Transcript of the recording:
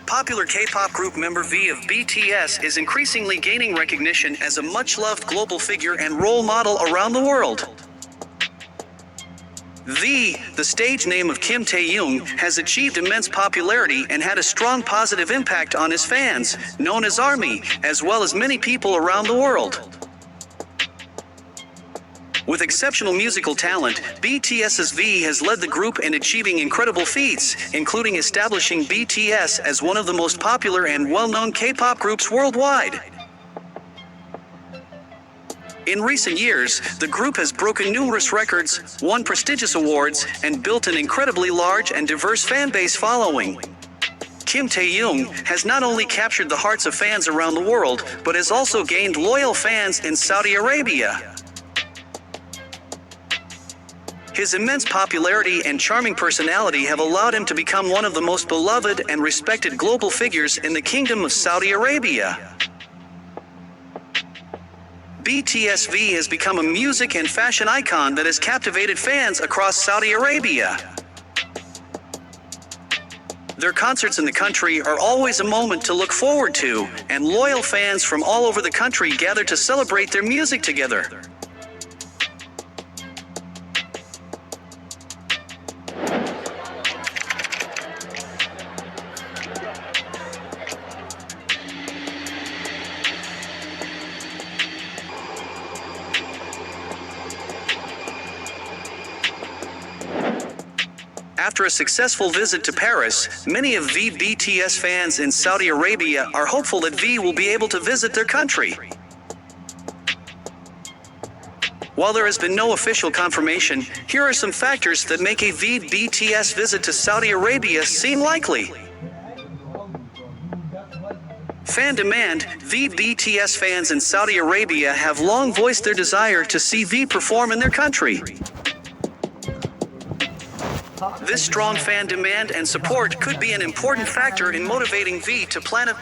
Popular K-pop group member V of BTS is increasingly gaining recognition as a much-loved global figure and role model around the world. V, the stage name of Kim Tae-young, has achieved immense popularity and had a strong positive impact on his fans, known as ARMY, as well as many people around the world. With exceptional musical talent, BTS's V has led the group in achieving incredible feats, including establishing BTS as one of the most popular and well-known K-pop groups worldwide. In recent years, the group has broken numerous records, won prestigious awards, and built an incredibly large and diverse fan-base following. Kim Tae-young has not only captured the hearts of fans around the world, but has also gained loyal fans in Saudi Arabia. His immense popularity and charming personality have allowed him to become one of the most beloved and respected global figures in the Kingdom of Saudi Arabia. BTS V has become a music and fashion icon that has captivated fans across Saudi Arabia. Their concerts in the country are always a moment to look forward to, and loyal fans from all over the country gather to celebrate their music together. After a successful visit to Paris, many of BTS fans in Saudi Arabia are hopeful that V will be able to visit their country. While there has been no official confirmation, here are some factors that make a BTS visit to Saudi Arabia seem likely. Fan demand. BTS fans in Saudi Arabia have long voiced their desire to see V perform in their country. This strong fan demand and support could be an important factor in motivating V to plan a